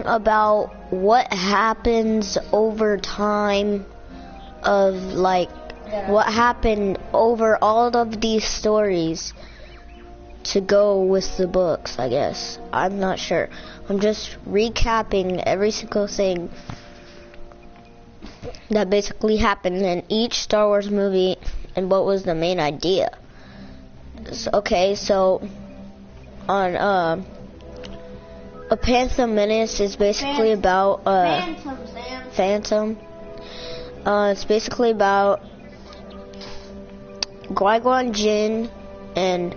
about what happens over time of like what happened over all of these stories to go with the books, I guess. I'm not sure. I'm just recapping every single thing that basically happened in each Star Wars movie and what was the main idea. So on A Phantom Menace is basically about Phantom. It's basically about Qui-Gon Jinn and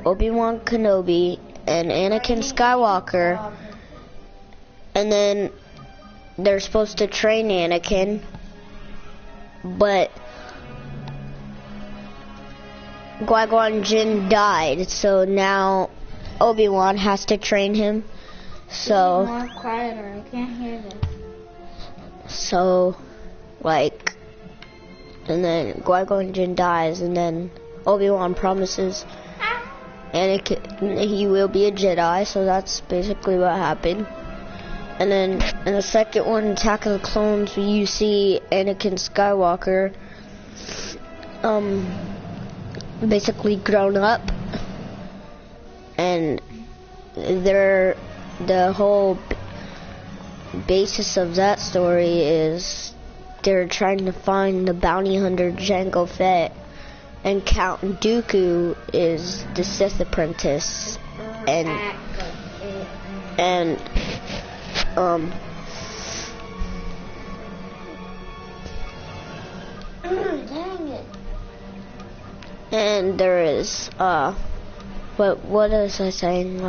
Obi-Wan Kenobi and Anakin Skywalker, and then they're supposed to train Anakin, but Qui-Gon Jinn died, so now Obi-Wan has to train him. So more quieter, I can't hear this. So like, and then Qui-Gon Jinn dies, and then Obi-Wan promises Anakin he will be a Jedi, so that's basically what happened. And then in the second one, Attack of the Clones, you see Anakin Skywalker basically grown up, and the whole basis of that story is they're trying to find the bounty hunter Jango Fett, and Count Dooku is the Sith apprentice, and dang it. And there is what was I saying?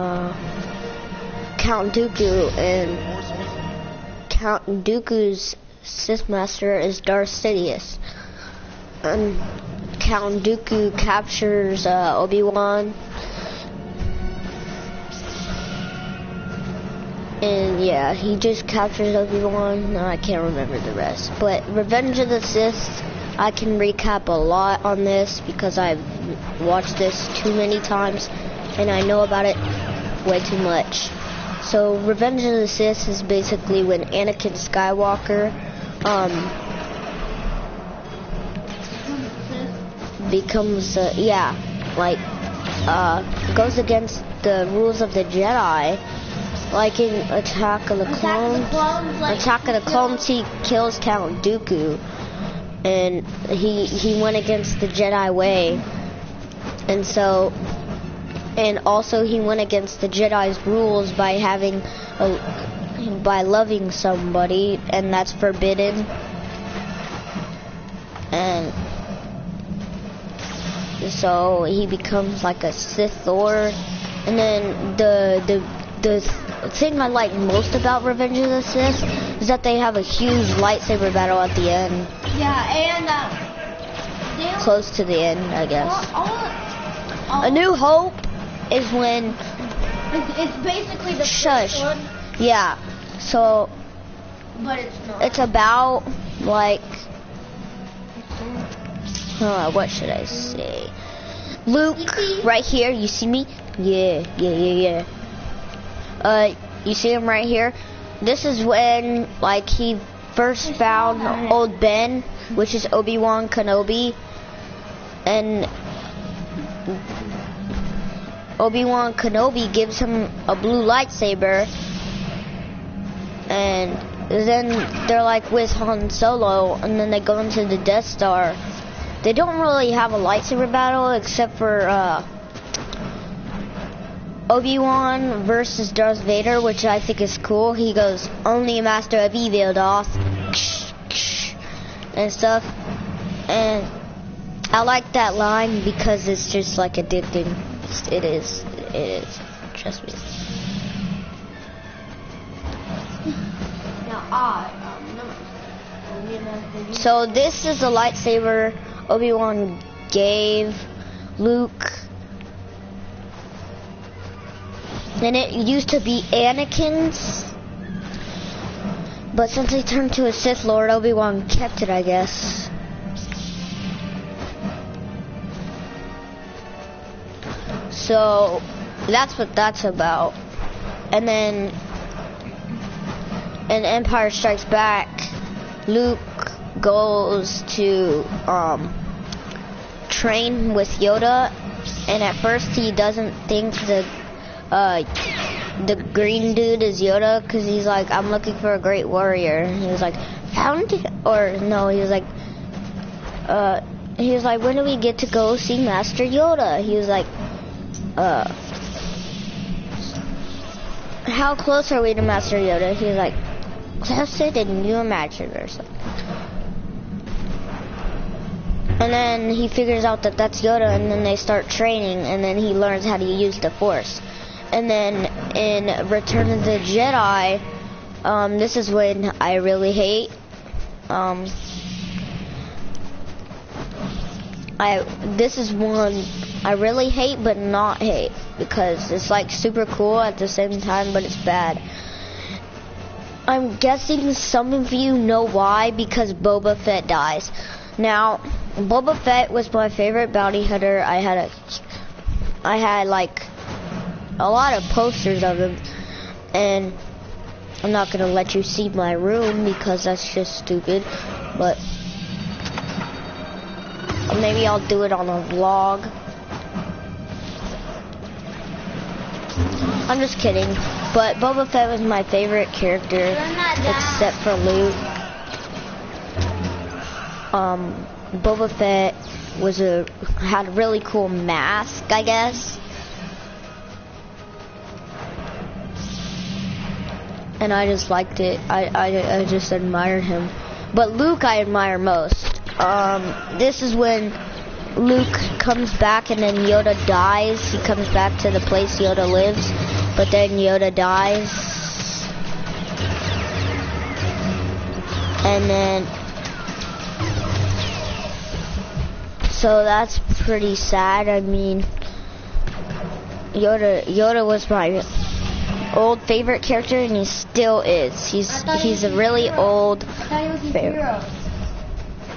Count Dooku, and Count Dooku's Sith Master is Darth Sidious. And Count Dooku captures Obi-Wan. And yeah, he just captures Obi-Wan. No, I can't remember the rest. But Revenge of the Sith, I can recap a lot on this because I've watched this too many times and I know about it way too much. So Revenge of the Sith is basically when Anakin Skywalker becomes goes against the rules of the Jedi. Like in Attack of the Clones, he kills Count Dooku, and he went against the Jedi way, and also he went against the Jedi's rules by by loving somebody, and that's forbidden. And so he becomes like a Sith Lord. And then the thing I like most about Revenge of the Sith is that they have a huge lightsaber battle at the end. Yeah, and close to the end, I guess. A New Hope is when it's basically the shush. One. Yeah. So But it's not. it's about like what should I say? Luke, right here. You see me? Yeah. You see him right here? This is when, like, he first found Old Ben, which is Obi-Wan Kenobi, and Obi-Wan Kenobi gives him a blue lightsaber, and then they're like with Han Solo, and then they go into the Death Star. They don't really have a lightsaber battle except for Obi-Wan versus Darth Vader, which I think is cool. He goes, "Only a master of evil, Darth," and stuff. And I like that line because it's just like addicting. It is. Trust me. So this is the lightsaber Obi-Wan gave Luke. And it used to be Anakin's, but since he turned to a Sith Lord, Obi-Wan kept it, I guess. So that's what that's about. And then in Empire Strikes Back, Luke goes to train with Yoda, and at first he doesn't think the green dude is Yoda, because he's like, I'm looking for a great warrior. And he was like, found it? Or no, he was like, when do we get to go see Master Yoda? He was like, how close are we to Master Yoda? He was like, closer than you imagine, or something. And then he figures out that that's Yoda, and then they start training, and then he learns how to use the Force. And then in Return of the Jedi, this is when I really hate. This is one I really hate, but not hate, because it's like super cool at the same time, but it's bad. I'm guessing some of you know why, because Boba Fett dies. Now, Boba Fett was my favorite bounty hunter. I had like a lot of posters of him, and I'm not gonna let you see my room because that's just stupid, but maybe I'll do it on a vlog. I'm just kidding, but Boba Fett was my favorite character, except for Luke. Boba Fett had a really cool mask, I guess. And I just liked it. I just admired him. But Luke I admire most. This is when Luke comes back and then Yoda dies. He comes back to the place Yoda lives, but then Yoda dies. And then, so that's pretty sad. I mean, Yoda was my old favorite character, and he still is. He's a really old favorite.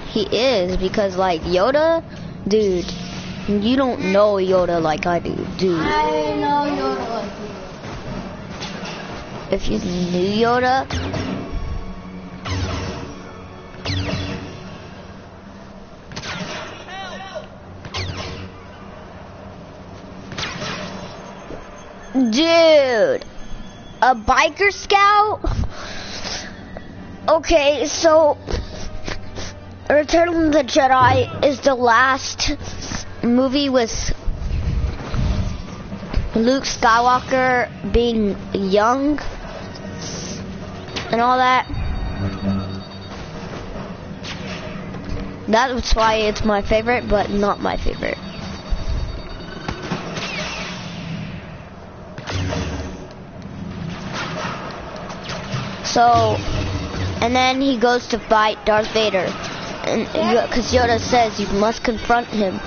He is, because like Yoda, dude, you don't know Yoda like I do, dude. I know Yoda like you. If you knew Yoda, dude, a biker scout? Okay, so Return of the Jedi is the last movie with Luke Skywalker being young and all that. That's why it's my favorite, but not my favorite. So, and then he goes to fight Darth Vader. And because Yoda says you must confront him,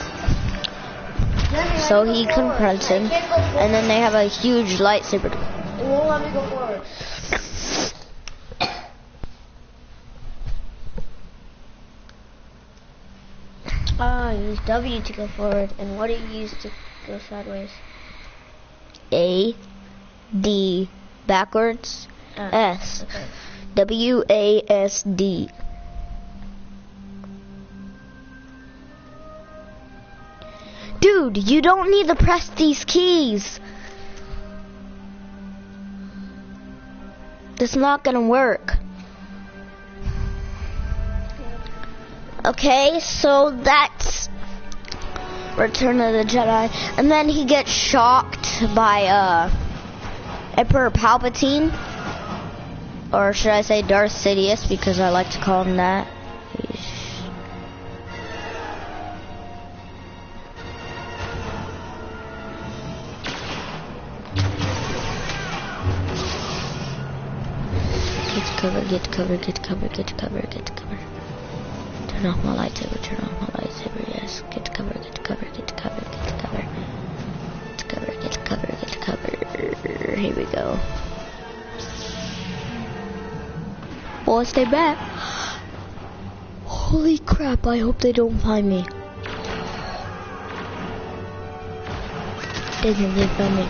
so he confronts him, and then they have a huge lightsaber. It won't let me go forward. Use W to go forward, and what do you use to go sideways? A, D, backwards, S, Okay. WASD. Dude, you don't need to press these keys. It's not gonna work. Okay, so that's Return of the Jedi. And then he gets shocked by Emperor Palpatine. Or should I say Darth Sidious, because I like to call him that. Get cover. Turn off my lightsaber, yes. Get cover. Here we go. Boy, stay back. Holy crap, I hope they don't find me. They found me.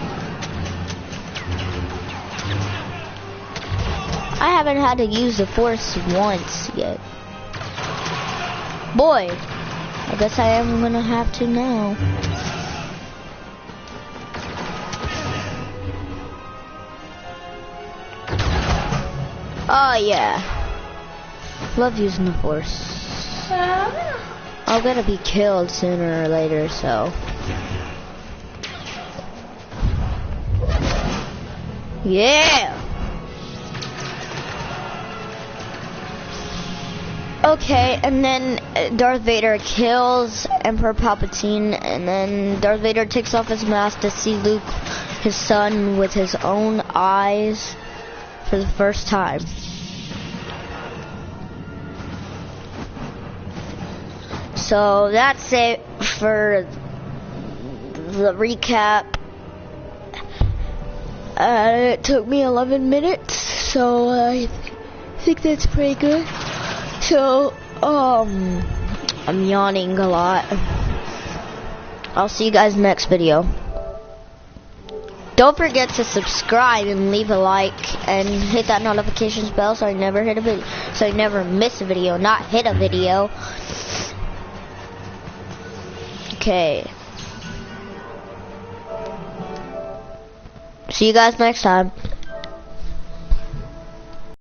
I haven't had to use the Force once yet. Boy, I guess I am gonna have to now. Oh yeah. Love using the Force. I'm gonna be killed sooner or later, so. Yeah! Okay, and then Darth Vader kills Emperor Palpatine, and then Darth Vader takes off his mask to see Luke, his son, with his own eyes for the first time. So that's it for the recap. It took me 11 minutes, so I think that's pretty good. So, I'm yawning a lot. I'll see you guys next video. Don't forget to subscribe and leave a like and hit that notifications bell so I never miss a video, not hit a video. Okay. See you guys next time.